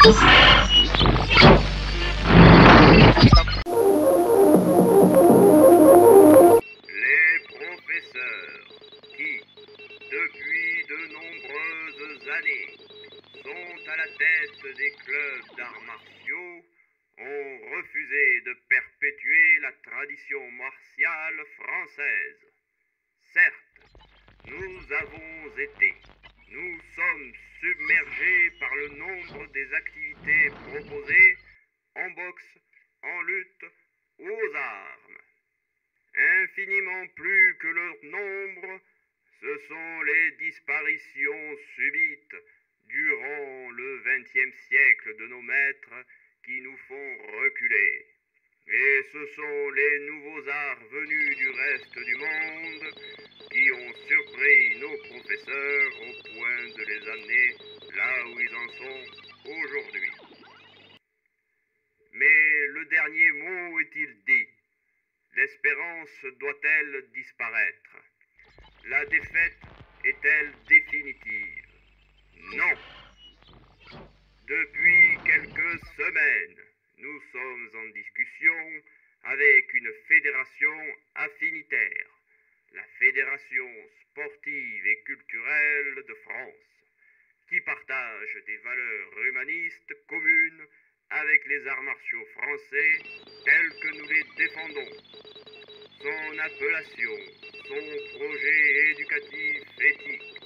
Les professeurs qui, depuis de nombreuses années, sont à la tête des clubs d'arts martiaux, ont refusé de perpétuer la tradition martiale française. Certes, nous sommes submergés par le nombre des activités proposées en boxe, en lutte ou aux armes. Infiniment plus que leur nombre, ce sont les disparitions subites durant le XXe siècle de nos maîtres qui nous font reculer. Et ce sont les nouveaux arts venus du reste du monde qui ont surpris nos professeurs au point de les amener là où ils en sont aujourd'hui. Mais le dernier mot est-il dit? L'espérance doit-elle disparaître? La défaite est-elle définitive? Non. Depuis quelques semaines, nous sommes en discussion avec une fédération affinitaire, la Fédération sportive et culturelle de France, qui partage des valeurs humanistes communes avec les arts martiaux français tels que nous les défendons. Son appellation, son projet éducatif éthique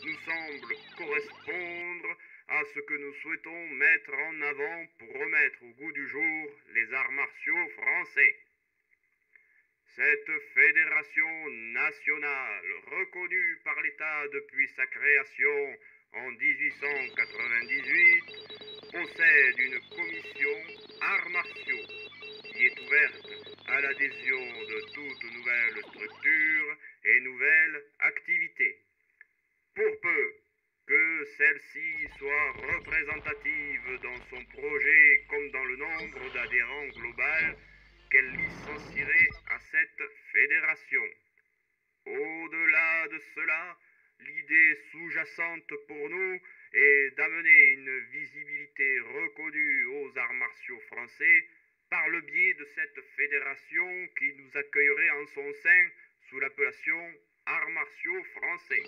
nous semble correspondre à ce que nous souhaitons mettre en avant pour remettre au goût du jour les arts martiaux français. Cette fédération nationale, reconnue par l'État depuis sa création en 1898, possède une commission arts martiaux qui est ouverte à l'adhésion de toute nouvelle structure et nouvelle activité. Pour peu que celle-ci soit représentative dans son projet comme dans le nombre d'adhérents global qu'elle licencierait à cette fédération. Au-delà de cela, l'idée sous-jacente pour nous est d'amener une visibilité reconnue aux arts martiaux français par le biais de cette fédération qui nous accueillerait en son sein sous l'appellation arts martiaux français.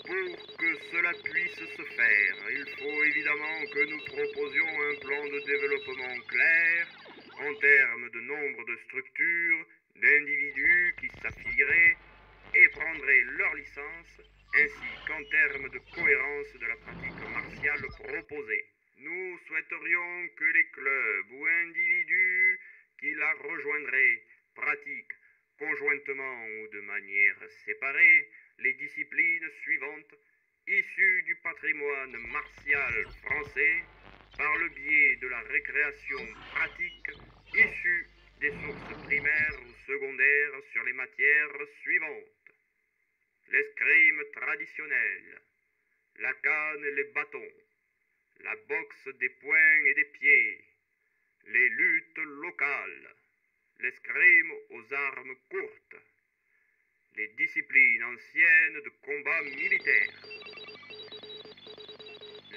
Pour que cela puisse se faire, il faut évidemment que nous proposions un plan de développement clair en termes de nombre de structures, d'individus qui s'affilieraient et prendraient leur licence, ainsi qu'en termes de cohérence de la pratique martiale proposée. Nous souhaiterions que les clubs ou individus qui la rejoindraient pratiquent, conjointement ou de manière séparée, les disciplines suivantes issues du patrimoine martial français par le biais de la récréation pratique issue des sources primaires ou secondaires sur les matières suivantes: l'escrime traditionnelle, la canne et les bâtons, la boxe des poings et des pieds, les luttes locales, l'escrime aux armes courtes, les disciplines anciennes de combat militaire.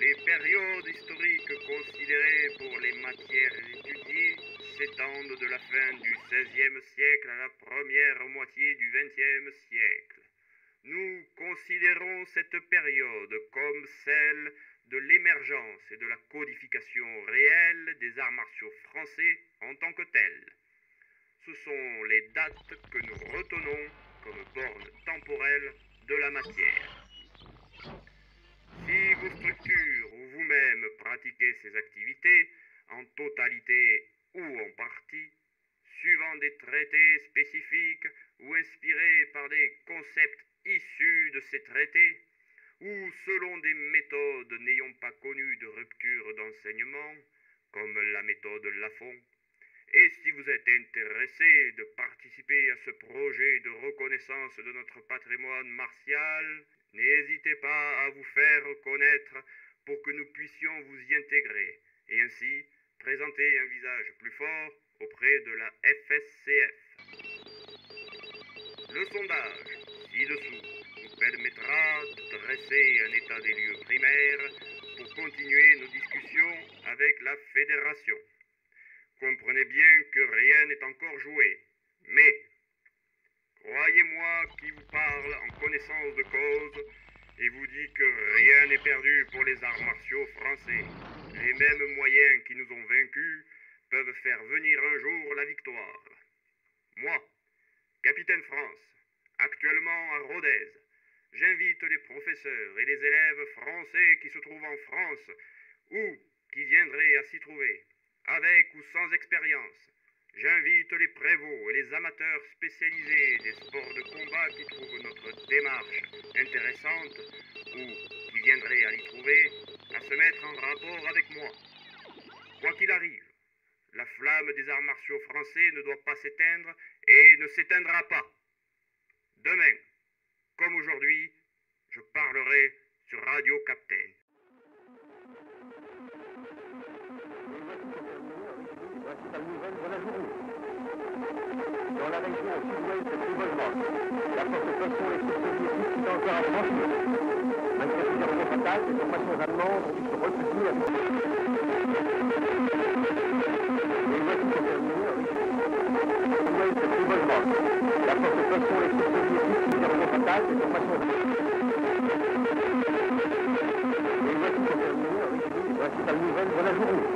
Les périodes historiques considérées pour les matières étudiées s'étendent de la fin du XVIe siècle à la première moitié du XXe siècle. Nous considérons cette période comme celle de l'émergence et de la codification réelle des arts martiaux français en tant que tels. Ce sont les dates que nous retenons comme borne temporelle de la matière. Si vos structures ou vous-même pratiquez ces activités, en totalité ou en partie, suivant des traités spécifiques ou inspirés par des concepts issus de ces traités, ou selon des méthodes n'ayant pas connu de rupture d'enseignement, comme la méthode Lafon, et si vous êtes intéressé de participer à ce projet de reconnaissance de notre patrimoine martial, n'hésitez pas à vous faire connaître pour que nous puissions vous y intégrer et ainsi présenter un visage plus fort auprès de la FSCF. Le sondage ci-dessous nous permettra de dresser un état des lieux primaire pour continuer nos discussions avec la Fédération. Comprenez bien que rien n'est encore joué, mais croyez-moi qui vous parle en connaissance de cause et vous dit que rien n'est perdu pour les arts martiaux français. Les mêmes moyens qui nous ont vaincus peuvent faire venir un jour la victoire. Moi, capitaine France, actuellement à Rodez, j'invite les professeurs et les élèves français qui se trouvent en France ou qui viendraient à s'y trouver, avec ou sans expérience. J'invite les prévôts et les amateurs spécialisés des sports de combat qui trouvent notre démarche intéressante ou qui viendraient à l'y trouver à se mettre en rapport avec moi. Quoi qu'il arrive, la flamme des arts martiaux français ne doit pas s'éteindre et ne s'éteindra pas. Demain, comme aujourd'hui, je parlerai sur Radio Captain. Voici la nouvelle de la journée. Dans la région sud-ouest de Tribonne, la force-poisson et sources soviétiques sont encore à franchir. Malgré plusieurs mots fatales, les formations allemandes ont dû se replier avec les voici pour terminer, sud-ouest de Tribonne, la force-poisson et sources soviétiques, plusieurs mots fatales, les formations voici la nouvelle de la journée.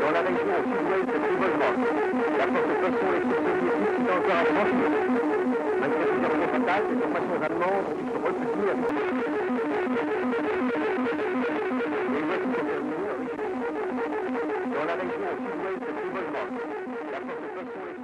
Dans la région sud-ouest de Tribonne, la force-poisson et sources soviétiques sont encore à franchir. Malgré plusieurs mots fatales, les formations allemandes ont dû se replier avec les voici pour terminer, dans la région sud-ouest de Tribonne, la force-poisson et